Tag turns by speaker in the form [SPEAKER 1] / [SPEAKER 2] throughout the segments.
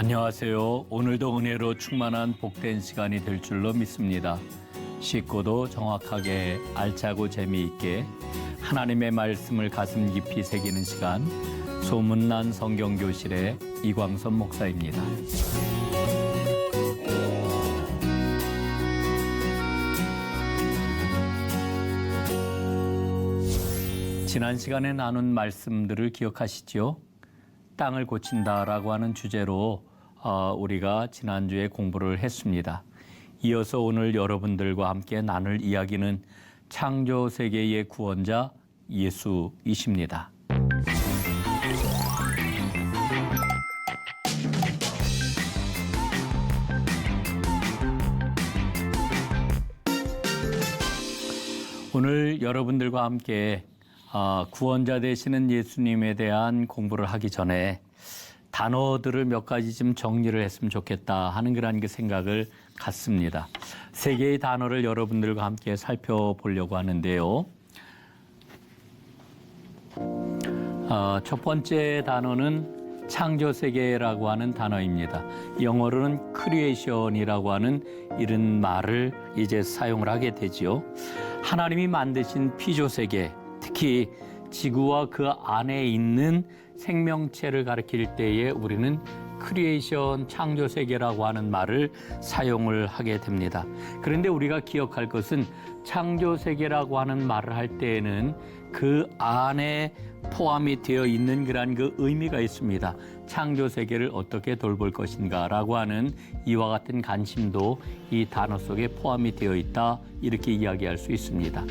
[SPEAKER 1] 안녕하세요. 오늘도 은혜로 충만한 복된 시간이 될 줄로 믿습니다. 쉽고도 정확하게 알차고 재미있게 하나님의 말씀을 가슴 깊이 새기는 시간, 소문난 성경교실의 이광선 목사입니다. 지난 시간에 나눈 말씀들을 기억하시죠? 땅을 고친다라고 하는 주제로 우리가 지난주에 공부를 했습니다. 이어서 오늘 여러분들과 함께 나눌 이야기는 창조 세계의 구원자 예수이십니다. 오늘 여러분들과 함께 구원자 되시는 예수님에 대한 공부를 하기 전에 단어들을 몇 가지 좀 정리를 했으면 좋겠다 하는 그런 생각을 갖습니다. 세 개의 단어를 여러분들과 함께 살펴보려고 하는데요. 첫 번째 단어는 창조세계라고 하는 단어입니다. 영어로는 크리에이션이라고 하는 이런 말을 이제 사용을 하게 되지요. 하나님이 만드신 피조세계, 특히 지구와 그 안에 있는 생명체를 가리킬 때에 우리는 크리에이션, 창조세계라고 하는 말을 사용을 하게 됩니다. 그런데 우리가 기억할 것은 창조세계라고 하는 말을 할 때에는 그 안에 포함이 되어 있는 그런 그 의미가 있습니다. 창조세계를 어떻게 돌볼 것인가라고 하는 이와 같은 관심도 이 단어 속에 포함이 되어 있다, 이렇게 이야기할 수 있습니다.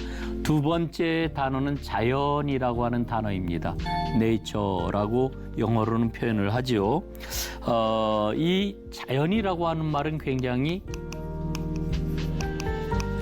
[SPEAKER 1] 두 번째 단어는 자연이라고 하는 단어입니다. nature라고 영어로는 표현을 하지요. 이 자연이라고 하는 말은 굉장히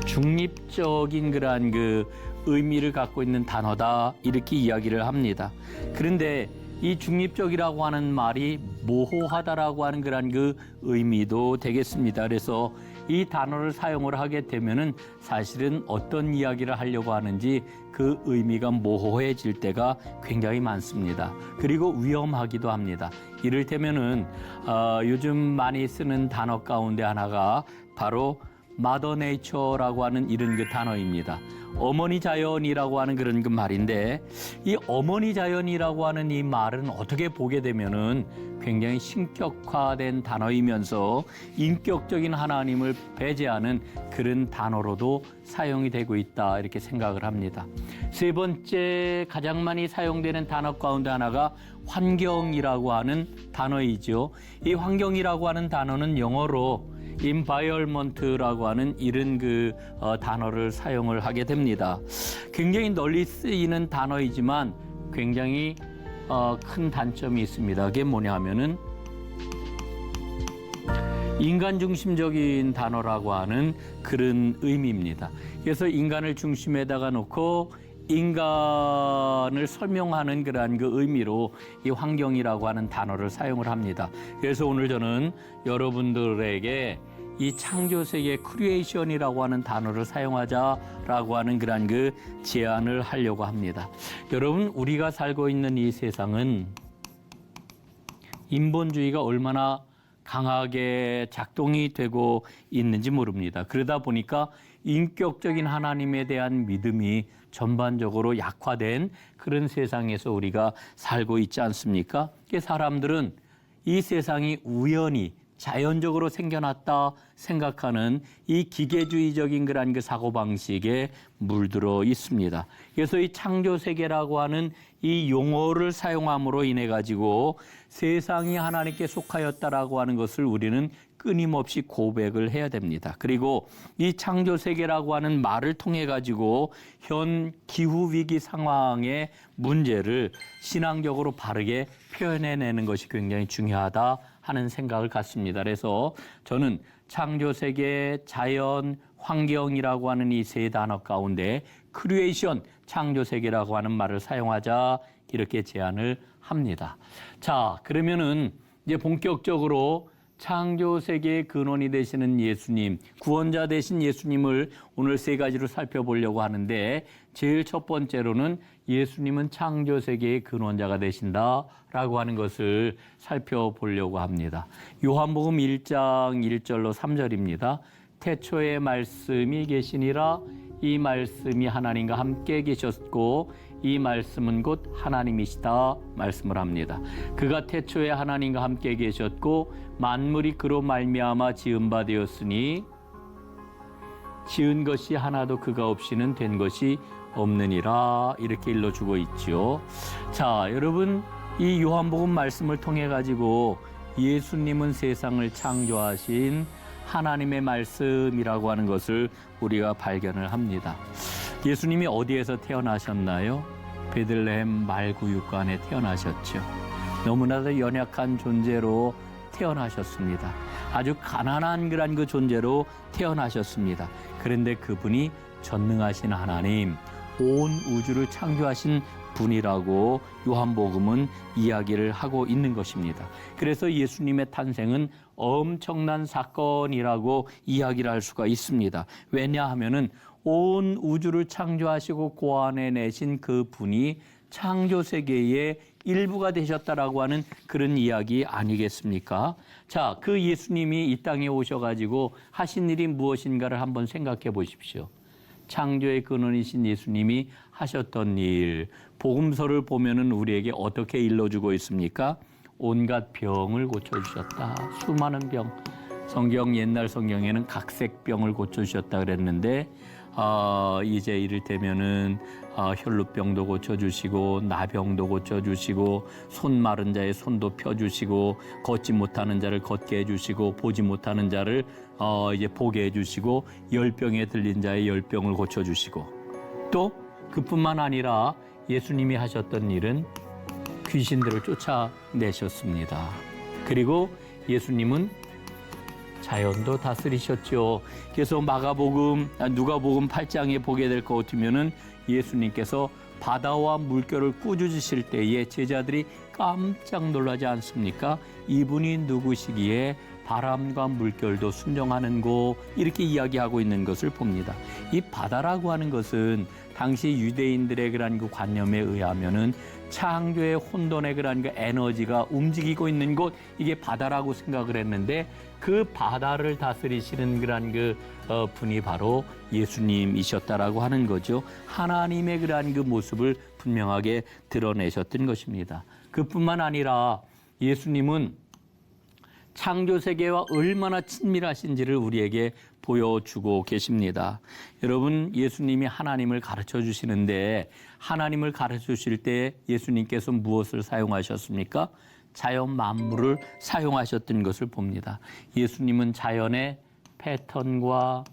[SPEAKER 1] 중립적인 그러한 그 의미를 갖고 있는 단어다, 이렇게 이야기를 합니다. 그런데 이 중립적이라고 하는 말이 모호하다라고 하는 그런 그 의미도 되겠습니다. 그래서 이 단어를 사용을 하게 되면은 사실은 어떤 이야기를 하려고 하는지 그 의미가 모호해질 때가 굉장히 많습니다. 그리고 위험하기도 합니다. 이를테면은 요즘 많이 쓰는 단어 가운데 하나가 바로 마더 네이처라고 하는 이런 그 단어입니다. 어머니 자연이라고 하는 그런 그 말인데, 이 어머니 자연이라고 하는 이 말은 어떻게 보게 되면은 굉장히 신격화된 단어이면서 인격적인 하나님을 배제하는 그런 단어로도 사용이 되고 있다, 이렇게 생각을 합니다. 세 번째 가장 많이 사용되는 단어 가운데 하나가 환경이라고 하는 단어이죠. 이 환경이라고 하는 단어는 영어로 environment라고 하는 이런 그 단어를 사용을 하게 됩니다. 굉장히 널리 쓰이는 단어이지만 굉장히 큰 단점이 있습니다. 그게 뭐냐 하면은 인간 중심적인 단어라고 하는 그런 의미입니다. 그래서 인간을 중심에다가 놓고 인간을 설명하는 그러한 그 의미로 이 환경이라고 하는 단어를 사용을 합니다. 그래서 오늘 저는 여러분들에게 이 창조세계 크리에이션이라고 하는 단어를 사용하자라고 하는 그러한 그 제안을 하려고 합니다. 여러분, 우리가 살고 있는 이 세상은 인본주의가 얼마나 강하게 작동이 되고 있는지 모릅니다. 그러다 보니까 인격적인 하나님에 대한 믿음이 전반적으로 약화된 그런 세상에서 우리가 살고 있지 않습니까? 사람들은 이 세상이 우연히 자연적으로 생겨났다 생각하는 이 기계주의적인 그런 그 사고방식에 물들어 있습니다. 그래서 이 창조세계라고 하는 이 용어를 사용함으로 인해 가지고 세상이 하나님께 속하였다라고 하는 것을 우리는 끊임없이 고백을 해야 됩니다. 그리고 이 창조세계라고 하는 말을 통해 가지고 현 기후위기 상황의 문제를 신앙적으로 바르게 표현해내는 것이 굉장히 중요하다 하는 생각을 갖습니다. 그래서 저는 창조세계, 자연, 환경이라고 하는 이 세 단어 가운데 크리에이션, 창조세계라고 하는 말을 사용하자, 이렇게 제안을 합니다. 자, 그러면은 이제 본격적으로 창조 세계의 근원이 되시는 예수님, 구원자 되신 예수님을 오늘 세 가지로 살펴보려고 하는데 제일 첫 번째로는 예수님은 창조 세계의 근원자가 되신다라고 하는 것을 살펴보려고 합니다. 요한복음 1장 1절로 3절입니다. 태초에 말씀이 계시니라 이 말씀이 하나님과 함께 계셨고 이 말씀은 곧 하나님이시다 말씀을 합니다. 그가 태초에 하나님과 함께 계셨고 만물이 그로 말미암아 지은 바 되었으니 지은 것이 하나도 그가 없이는 된 것이 없느니라 이렇게 일러주고 있죠. 자, 여러분 이 요한복음 말씀을 통해 가지고 예수님은 세상을 창조하신 하나님의 말씀이라고 하는 것을 우리가 발견을 합니다. 예수님이 어디에서 태어나셨나요? 베들레헴 말구육관에 태어나셨죠. 너무나도 연약한 존재로 태어나셨습니다. 아주 가난한 그 존재로 태어나셨습니다. 그런데 그분이 전능하신 하나님, 온 우주를 창조하신 분이라고 요한복음은 이야기를 하고 있는 것입니다. 그래서 예수님의 탄생은 엄청난 사건이라고 이야기를 할 수가 있습니다. 왜냐하면은 온 우주를 창조하시고 고안해내신 그 분이 창조 세계의 일부가 되셨다라고 하는 그런 이야기 아니겠습니까? 자, 그 예수님이 이 땅에 오셔가지고 하신 일이 무엇인가를 한번 생각해 보십시오. 창조의 근원이신 예수님이 하셨던 일, 복음서를 보면은 우리에게 어떻게 일러주고 있습니까? 온갖 병을 고쳐주셨다. 수많은 병. 성경 옛날 성경에는 각색병을 고쳐주셨다 그랬는데 이제 이를테면은 혈루병도 고쳐주시고 나병도 고쳐주시고 손 마른 자의 손도 펴주시고 걷지 못하는 자를 걷게 해주시고 보지 못하는 자를 이제 보게 해주시고 열병에 들린 자의 열병을 고쳐주시고 또 그뿐만 아니라 예수님이 하셨던 일은 귀신들을 쫓아내셨습니다. 그리고 예수님은 자연도 다스리셨죠. 그래서 누가복음 8장에 보게 될 것 같으면은 예수님께서 바다와 물결을 꾸짖으실 때에 제자들이 깜짝 놀라지 않습니까? 이분이 누구시기에 바람과 물결도 순종하는고 이렇게 이야기하고 있는 것을 봅니다. 이 바다라고 하는 것은 당시 유대인들의 그 관념에 의하면은 창조의 혼돈의 그 에너지가 움직이고 있는 곳 이게 바다라고 생각을 했는데 그 바다를 다스리시는 분이 바로 예수님이셨다라고 하는 거죠. 하나님의 그 모습을 분명하게 드러내셨던 것입니다. 그뿐만 아니라 예수님은 창조 세계와 얼마나 친밀하신지를 우리에게 보여주고 계십니다. 여러분, 예수님이 하나님을 가르쳐 주시는데 하나님을 가르쳐 주실 때 예수님께서 무엇을 사용하셨습니까? 자연 만물을 사용하셨던 것을 봅니다. 예수님은 자연의 패턴과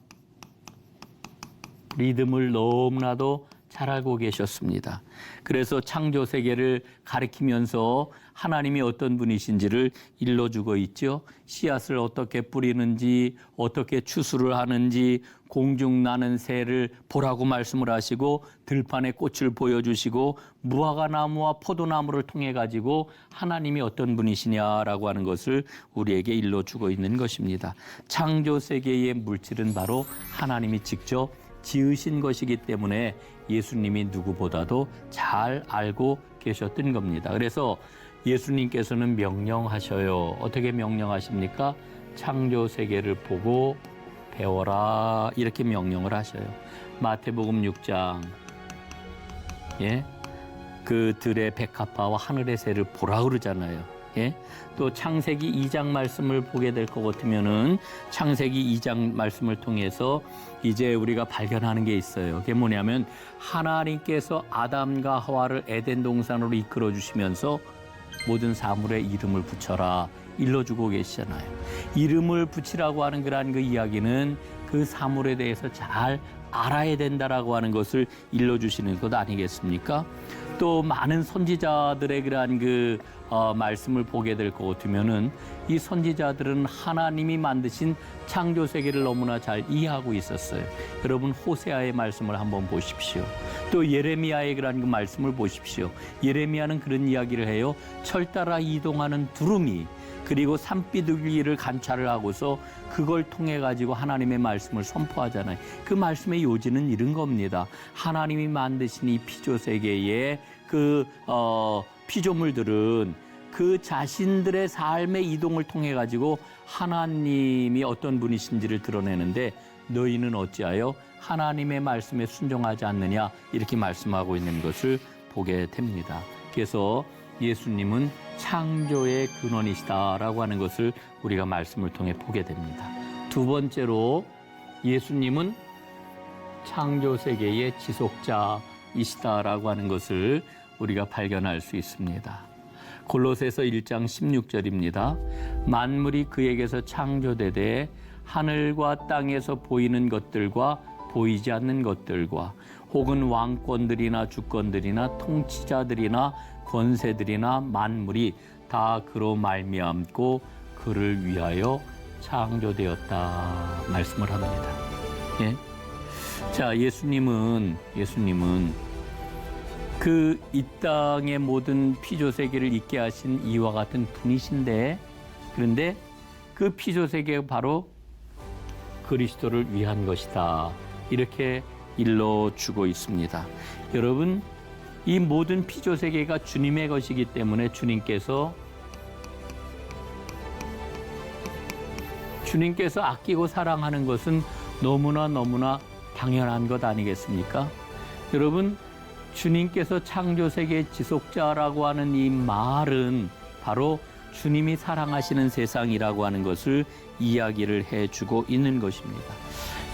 [SPEAKER 1] 리듬을 너무나도 잘 알고 계셨습니다. 그래서 창조 세계를 가리키면서 하나님이 어떤 분이신지를 일러주고 있죠. 씨앗을 어떻게 뿌리는지, 어떻게 추수를 하는지, 공중 나는 새를 보라고 말씀을 하시고 들판의 꽃을 보여주시고 무화과 나무와 포도나무를 통해 가지고 하나님이 어떤 분이시냐라고 하는 것을 우리에게 일러주고 있는 것입니다. 창조 세계의 물질은 바로 하나님이 직접 지으신 것이기 때문에 예수님이 누구보다도 잘 알고 계셨던 겁니다. 그래서 예수님께서는 명령하셔요. 어떻게 명령하십니까? 창조 세계를 보고 배워라 이렇게 명령을 하셔요. 마태복음 6장 그 들의 백합화와 하늘의 새를 보라 그러잖아요. 또 창세기 2장 말씀을 보게 될 것 같으면은 창세기 2장 말씀을 통해서 이제 우리가 발견하는 게 있어요. 그게 뭐냐면 하나님께서 아담과 하와를 에덴 동산으로 이끌어 주시면서 모든 사물에 이름을 붙여라 일러주고 계시잖아요. 이름을 붙이라고 하는 그 이야기는 그 사물에 대해서 잘 알아야 된다라고 하는 것을 일러주시는 것 아니겠습니까? 또 많은 선지자들의 말씀을 보게 될 것 같으면은 이 선지자들은 하나님이 만드신 창조 세계를 너무나 잘 이해하고 있었어요. 여러분 호세아의 말씀을 한번 보십시오. 또 예레미야의 그 말씀을 보십시오. 예레미야는 그런 이야기를 해요. 철 따라 이동하는 두루미, 그리고 산비둘기를 관찰을 하고서 그걸 통해 가지고 하나님의 말씀을 선포하잖아요. 그 말씀의 요지는 이런 겁니다. 하나님이 만드신 이 피조 세계의 피조물들은 그 자신들의 삶의 이동을 통해 가지고 하나님이 어떤 분이신지를 드러내는데 너희는 어찌하여 하나님의 말씀에 순종하지 않느냐 이렇게 말씀하고 있는 것을 보게 됩니다. 그래서 예수님은 창조의 근원이시다라고 하는 것을 우리가 말씀을 통해 보게 됩니다. 두 번째로 예수님은 창조 세계의 지속자이시다라고 하는 것을 우리가 발견할 수 있습니다. 골로새서 1장 16절입니다. 만물이 그에게서 창조되되 하늘과 땅에서 보이는 것들과 보이지 않는 것들과 혹은 왕권들이나 주권들이나 통치자들이나 권세들이나 만물이 다 그로 말미암고 그를 위하여 창조되었다 말씀을 합니다. 예? 자, 예수님은 그 이 땅의 모든 피조 세계를 있게 하신 이와 같은 분이신데, 그런데 그 피조 세계가 바로 그리스도를 위한 것이다. 이렇게 일러주고 있습니다. 여러분, 이 모든 피조 세계가 주님의 것이기 때문에 주님께서 아끼고 사랑하는 것은 너무나 당연한 것 아니겠습니까? 여러분, 주님께서 창조 세계의 지속자라고 하는 이 말은 바로 주님이 사랑하시는 세상이라고 하는 것을 이야기를 해주고 있는 것입니다.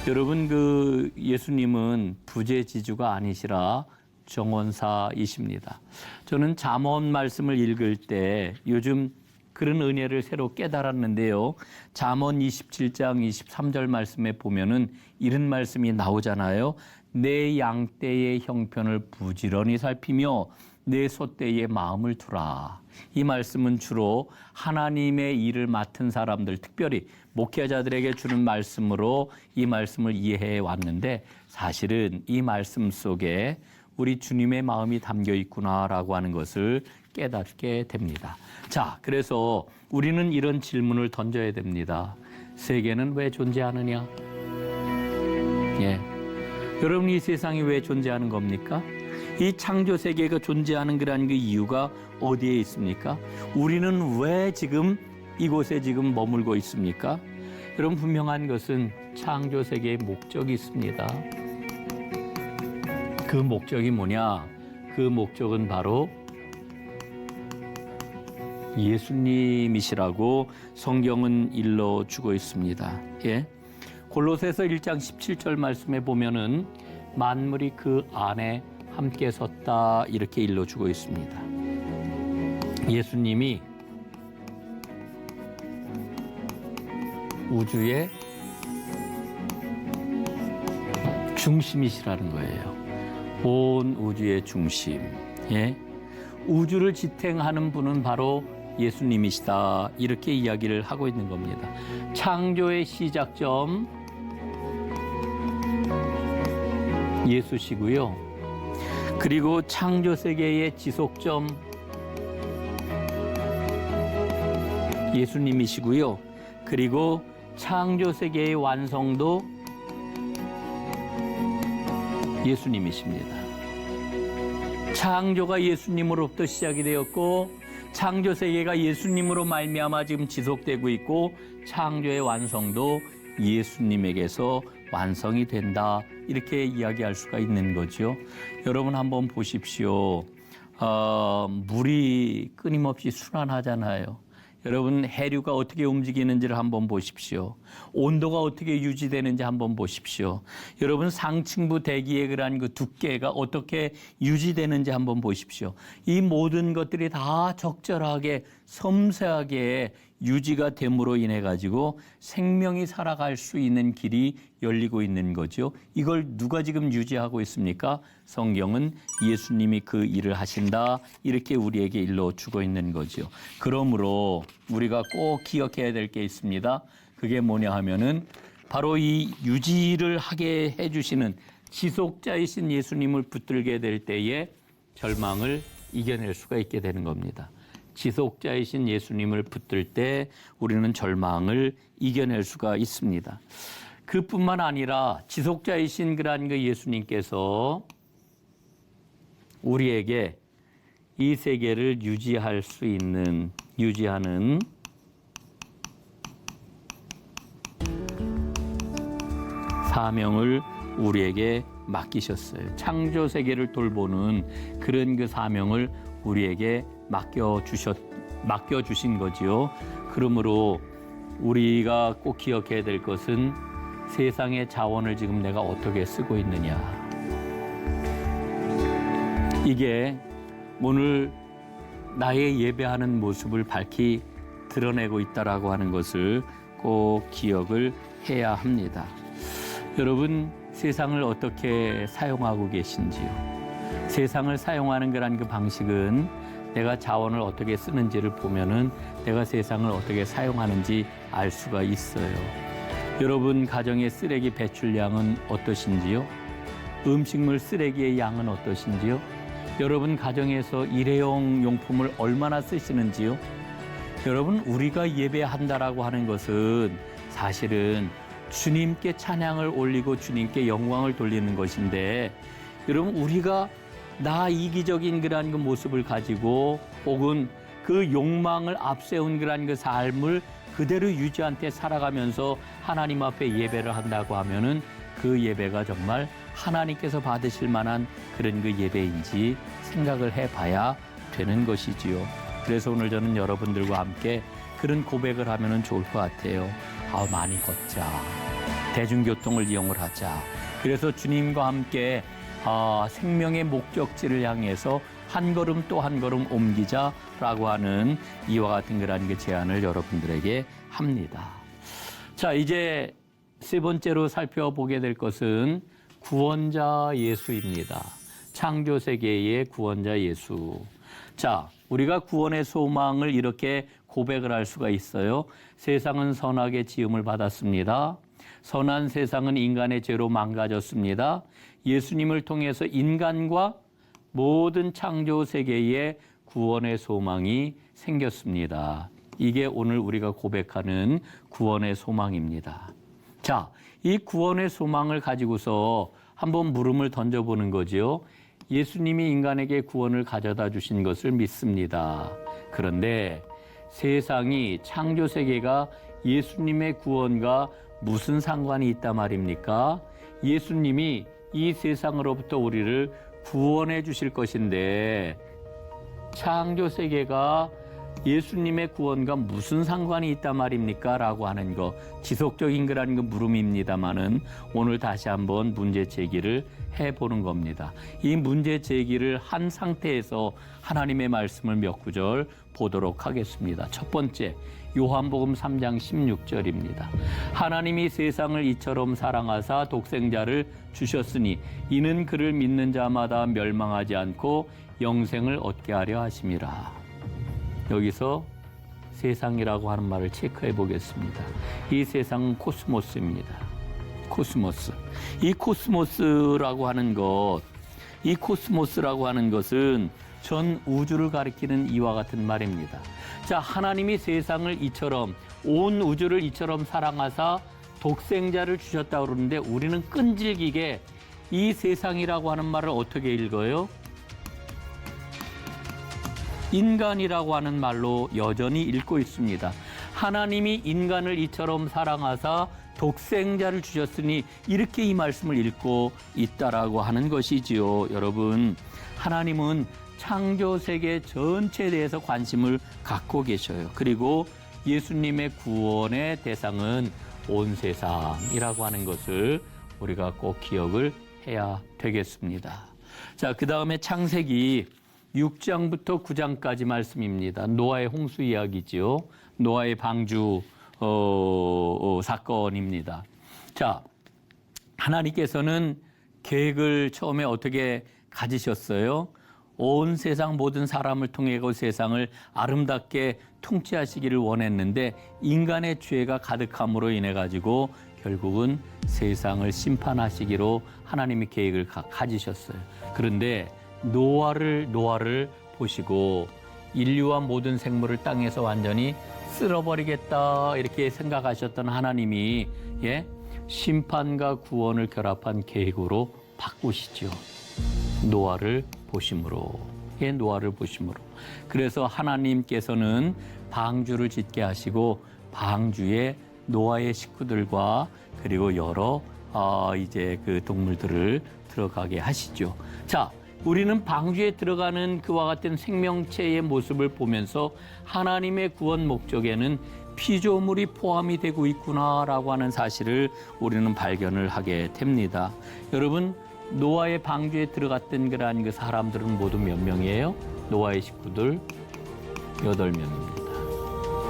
[SPEAKER 1] 여러분, 그 예수님은 부재지주가 아니시라 정원사이십니다. 저는 잠언 말씀을 읽을 때 요즘 그런 은혜를 새로 깨달았는데요. 잠언 27장 23절 말씀에 보면은 이런 말씀이 나오잖아요. 내 양떼의 형편을 부지런히 살피며 내 소떼의 마음을 두라. 이 말씀은 주로 하나님의 일을 맡은 사람들, 특별히 목회자들에게 주는 말씀으로 이 말씀을 이해해 왔는데, 사실은 이 말씀 속에 우리 주님의 마음이 담겨 있구나라고 하는 것을 깨닫게 됩니다. 자, 그래서 우리는 이런 질문을 던져야 됩니다. 세계는 왜 존재하느냐? 예. 여러분, 이 세상이 왜 존재하는 겁니까? 이 창조 세계가 존재하는 그런 그 이유가 어디에 있습니까? 우리는 왜 지금 이곳에 지금 머물고 있습니까? 여러분, 분명한 것은 창조 세계의 목적이 있습니다. 그 목적이 뭐냐? 그 목적은 바로 예수님이시라고 성경은 일러주고 있습니다. 예. 골로새서 1장 17절 말씀에 보면은 만물이 그 안에 함께 섰다 이렇게 일러주고 있습니다. 예수님이 우주의 중심이시라는 거예요. 온 우주의 중심. 예? 우주를 지탱하는 분은 바로 예수님이시다. 이렇게 이야기를 하고 있는 겁니다. 창조의 시작점 예수시고요. 그리고 창조 세계의 지속점 예수님이시고요. 그리고 창조 세계의 완성도 예수님이십니다. 창조가 예수님으로부터 시작이 되었고 창조 세계가 예수님으로 말미암아 지금 지속되고 있고 창조의 완성도 예수님에게서 완성이 된다. 이렇게 이야기할 수가 있는 거죠. 여러분 한번 보십시오. 물이 끊임없이 순환하잖아요. 여러분 해류가 어떻게 움직이는지를 한번 보십시오. 온도가 어떻게 유지되는지 한번 보십시오. 여러분 상층부 대기의 그러한 그 두께가 어떻게 유지되는지 한번 보십시오. 이 모든 것들이 다 적절하게 섬세하게 유지가 됨으로 인해 가지고 생명이 살아갈 수 있는 길이 열리고 있는 거죠. 이걸 누가 지금 유지하고 있습니까? 성경은 예수님이 그 일을 하신다. 이렇게 우리에게 일러주고 있는 거죠. 그러므로 우리가 꼭 기억해야 될 게 있습니다. 그게 뭐냐 하면은 바로 이 유지를 하게 해주시는 지속자이신 예수님을 붙들게 될 때에 절망을 이겨낼 수가 있게 되는 겁니다. 지속자이신 예수님을 붙들 때 우리는 절망을 이겨낼 수가 있습니다. 그뿐만 아니라 지속자이신 그러한 그 예수님께서 우리에게 이 세계를 유지하는 사명을 우리에게 맡기셨어요. 창조 세계를 돌보는 그런 그 사명을 우리에게 맡겨주신 거지요. 그러므로 우리가 꼭 기억해야 될 것은 세상의 자원을 지금 내가 어떻게 쓰고 있느냐. 이게 오늘 나의 예배하는 모습을 밝히 드러내고 있다라고 하는 것을 꼭 기억을 해야 합니다. 여러분, 세상을 어떻게 사용하고 계신지요? 세상을 사용하는 그런 그 방식은 내가 자원을 어떻게 쓰는지를 보면은 내가 세상을 어떻게 사용하는지 알 수가 있어요. 여러분 가정의 쓰레기 배출량은 어떠신지요? 음식물 쓰레기의 양은 어떠신지요? 여러분 가정에서 일회용 용품을 얼마나 쓰시는지요? 여러분, 우리가 예배한다라고 하는 것은 사실은 주님께 찬양을 올리고 주님께 영광을 돌리는 것인데, 여러분 우리가 나 이기적인 그러한 그 모습을 가지고 혹은 그 욕망을 앞세운 그러한 그 삶을 그대로 유지한 채 살아가면서 하나님 앞에 예배를 한다고 하면은 그 예배가 정말 하나님께서 받으실 만한 그런 그 예배인지 생각을 해봐야 되는 것이지요. 그래서 오늘 저는 여러분들과 함께 그런 고백을 하면은 좋을 것 같아요. 많이 걷자. 대중교통을 이용을 하자. 그래서 주님과 함께 생명의 목적지를 향해서 한 걸음 또 한 걸음 옮기자라고 하는 이와 같은 그런 그 제안을 여러분들에게 합니다. 자, 이제 세 번째로 살펴보게 될 것은 구원자 예수입니다. 창조 세계의 구원자 예수. 자, 우리가 구원의 소망을 이렇게 고백을 할 수가 있어요. 세상은 선하게 지음을 받았습니다. 선한 세상은 인간의 죄로 망가졌습니다. 예수님을 통해서 인간과 모든 창조 세계에 구원의 소망이 생겼습니다. 이게 오늘 우리가 고백하는 구원의 소망입니다. 자, 이 구원의 소망을 가지고서 한번 물음을 던져보는 거지요. 예수님이 인간에게 구원을 가져다 주신 것을 믿습니다. 그런데 세상이, 창조 세계가 예수님의 구원과 무슨 상관이 있단 말입니까? 예수님이 이 세상으로부터 우리를 구원해 주실 것인데 창조 세계가 예수님의 구원과 무슨 상관이 있단 말입니까? 라고 하는 거, 지속적인 그런 그 물음입니다만은 오늘 다시 한번 문제 제기를 해보는 겁니다. 이 문제 제기를 한 상태에서 하나님의 말씀을 몇 구절 보도록 하겠습니다. 첫 번째, 요한복음 3장 16절입니다. 하나님이 세상을 이처럼 사랑하사 독생자를 주셨으니 이는 그를 믿는 자마다 멸망하지 않고 영생을 얻게 하려 하심이라. 여기서 세상이라고 하는 말을 체크해 보겠습니다. 이 세상은 코스모스입니다. 코스모스. 이 코스모스라고 하는 것은 전 우주를 가리키는 이와 같은 말입니다. 자, 하나님이 세상을 이처럼, 온 우주를 이처럼 사랑하사 독생자를 주셨다고 그러는데 우리는 끈질기게 이 세상이라고 하는 말을 어떻게 읽어요? 인간이라고 하는 말로 여전히 읽고 있습니다. 하나님이 인간을 이처럼 사랑하사 독생자를 주셨으니 이렇게 이 말씀을 읽고 있다라고 하는 것이지요. 여러분, 하나님은 창조 세계 전체에 대해서 관심을 갖고 계셔요. 그리고 예수님의 구원의 대상은 온 세상이라고 하는 것을 우리가 꼭 기억을 해야 되겠습니다. 자, 그 다음에 창세기 6장부터 9장까지 말씀입니다. 노아의 홍수 이야기지요. 노아의 방주 사건입니다. 자, 하나님께서는 계획을 처음에 어떻게 가지셨어요? 온 세상 모든 사람을 통해 그 세상을 아름답게 통치하시기를 원했는데 인간의 죄가 가득함으로 인해 가지고 결국은 세상을 심판하시기로 하나님이 계획을 가지셨어요. 그런데 노아를 보시고 인류와 모든 생물을 땅에서 완전히 쓸어버리겠다 이렇게 생각하셨던 하나님이 심판과 구원을 결합한 계획으로 바꾸시죠. 노아를 보심으로. 노아를 보심으로. 그래서 하나님께서는 방주를 짓게 하시고 방주에 노아의 식구들과 그리고 여러 이제 그 동물들을 들어가게 하시죠. 자, 우리는 방주에 들어가는 그와 같은 생명체의 모습을 보면서 하나님의 구원 목적에는 피조물이 포함이 되고 있구나라고 하는 사실을 우리는 발견을 하게 됩니다. 여러분, 노아의 방주에 들어갔던 그러한 그 사람들은 모두 몇 명이에요? 노아의 식구들 8명입니다.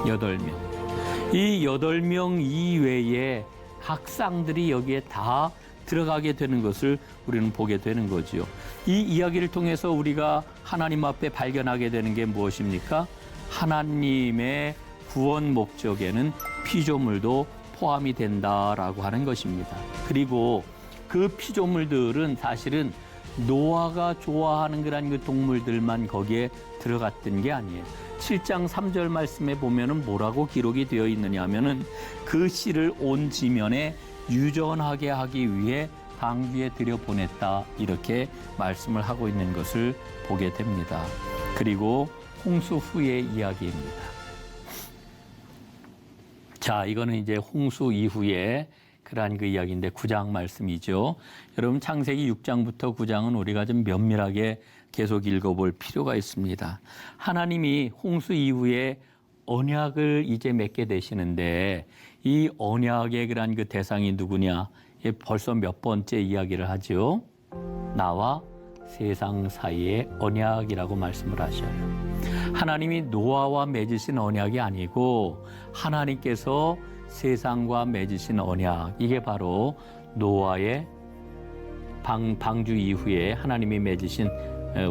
[SPEAKER 1] 8명. 이 8명 이외에 각 쌍들이 여기에 다 들어가게 되는 것을 우리는 보게 되는 거지요. 이 이야기를 통해서 우리가 하나님 앞에 발견하게 되는 게 무엇입니까? 하나님의 구원 목적에는 피조물도 포함이 된다라고 하는 것입니다. 그리고 그 피조물들은 사실은 노아가 좋아하는 그런 그 동물들만 거기에 들어갔던 게 아니에요. 7장 3절 말씀에 보면은 뭐라고 기록이 되어 있느냐 하면은 그 씨를 온 지면에 유전하게 하기 위해 방주에 들여보냈다 이렇게 말씀을 하고 있는 것을 보게 됩니다. 그리고 홍수 후의 이야기입니다. 자, 이거는 이제 홍수 이후에 그러한 그 이야기인데 9장 말씀이죠. 여러분 창세기 6장부터 9장은 우리가 좀 면밀하게 계속 읽어볼 필요가 있습니다. 하나님이 홍수 이후에 언약을 이제 맺게 되시는데 이 언약의 그러한 그 대상이 누구냐? 벌써 몇 번째 이야기를 하죠. 나와 세상 사이의 언약이라고 말씀을 하셔요. 하나님이 노아와 맺으신 언약이 아니고 하나님께서 세상과 맺으신 언약, 이게 바로 노아의 방주 이후에 하나님이 맺으신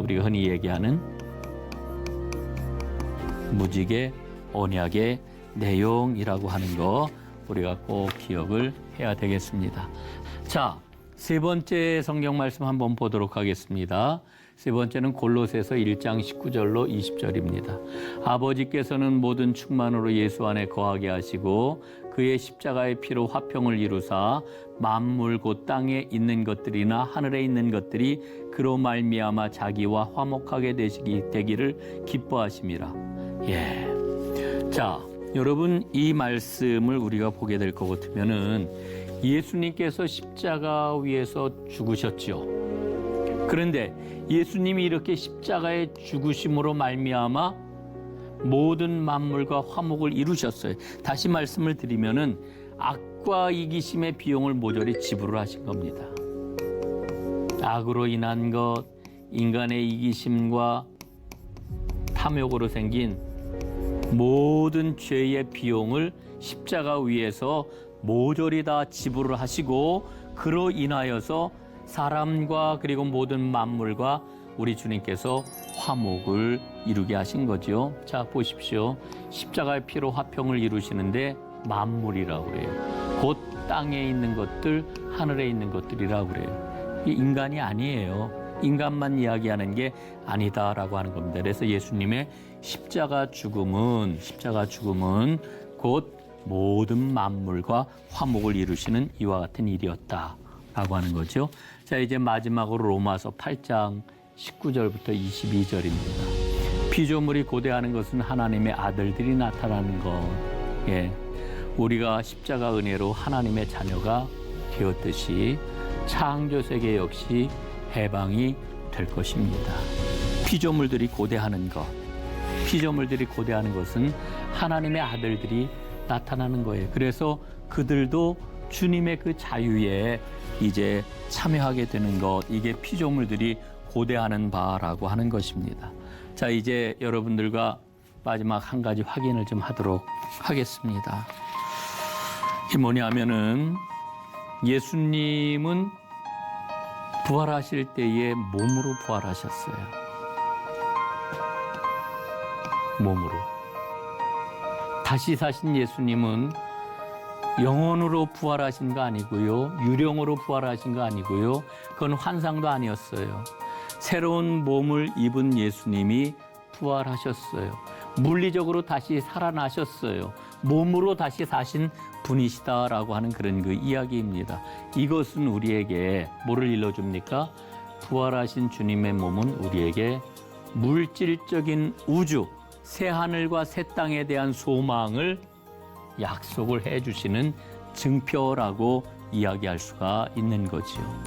[SPEAKER 1] 우리가 흔히 얘기하는 무지개 언약의 내용이라고 하는 거 우리가 꼭 기억을 해야 되겠습니다. 자, 세 번째 성경 말씀 한번 보도록 하겠습니다. 세 번째는 골로새서 1장 19절로 20절입니다. 아버지께서는 모든 충만으로 예수 안에 거하게 하시고 그의 십자가의 피로 화평을 이루사 만물 곧 땅에 있는 것들이나 하늘에 있는 것들이 그로 말미암아 자기와 화목하게 되기를 기뻐하심이라. 자, 여러분 이 말씀을 우리가 보게 될 것 같으면은 예수님께서 십자가 위에서 죽으셨죠. 그런데 예수님이 이렇게 십자가의 죽으심으로 말미암아 모든 만물과 화목을 이루셨어요. 다시 말씀을 드리면은 악과 이기심의 비용을 모조리 지불을 하신 겁니다. 악으로 인한 것, 인간의 이기심과 탐욕으로 생긴 모든 죄의 비용을 십자가 위에서 모조리 다 지불을 하시고 그로 인하여서 사람과 그리고 모든 만물과 우리 주님께서 화목을 이루게 하신 거죠. 자, 보십시오. 십자가의 피로 화평을 이루시는데 만물이라고 그래요. 곧 땅에 있는 것들, 하늘에 있는 것들이라고 그래요. 이 인간이 아니에요. 인간만 이야기하는 게 아니다라고 하는 겁니다. 그래서 예수님의 십자가 죽음은 곧 모든 만물과 화목을 이루시는 이와 같은 일이었다라고 하는 거죠. 자, 이제 마지막으로 로마서 8장 19절부터 22절입니다. 피조물이 고대하는 것은 하나님의 아들들이 나타나는 것. 우리가 십자가 은혜로 하나님의 자녀가 되었듯이 창조 세계 역시 해방이 될 것입니다. 피조물들이 고대하는 것은 하나님의 아들들이 나타나는 거예요. 그래서 그들도 주님의 그 자유에 이제 참여하게 되는 것, 이게 피조물들이 고대하는 바라고 하는 것입니다. 자, 이제 여러분들과 마지막 한 가지 확인을 좀 하도록 하겠습니다. 이게 뭐냐면은 예수님은 부활하실 때에 몸으로 부활하셨어요. 몸으로. 다시 사신 예수님은 영혼으로 부활하신 거 아니고요. 유령으로 부활하신 거 아니고요. 그건 환상도 아니었어요. 새로운 몸을 입은 예수님이 부활하셨어요. 물리적으로 다시 살아나셨어요. 몸으로 다시 사신 분이시다라고 하는 그런 그 이야기입니다. 이것은 우리에게 뭐를 일러줍니까? 부활하신 주님의 몸은 우리에게 물질적인 우주, 새 하늘과 새 땅에 대한 소망을 약속을 해주시는 증표라고 이야기할 수가 있는 거지요.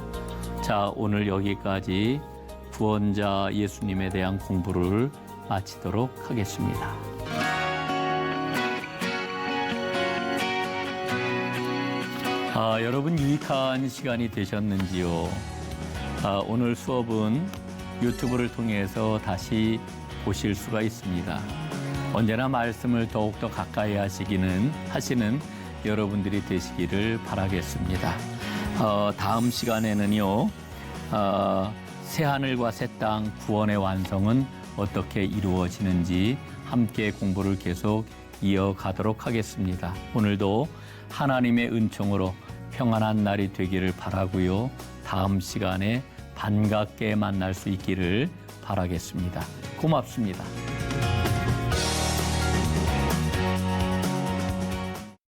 [SPEAKER 1] 자, 오늘 여기까지 구원자 예수님에 대한 공부를 마치도록 하겠습니다. 여러분 유익한 시간이 되셨는지요? 오늘 수업은 유튜브를 통해서 다시 보실 수가 있습니다. 언제나 말씀을 더욱더 가까이 하시는 여러분들이 되시기를 바라겠습니다. 다음 시간에는요, 새하늘과 새 땅 구원의 완성은 어떻게 이루어지는지 함께 공부를 계속 이어가도록 하겠습니다. 오늘도 하나님의 은총으로 평안한 날이 되기를 바라고요. 다음 시간에 반갑게 만날 수 있기를 바라겠습니다. 고맙습니다.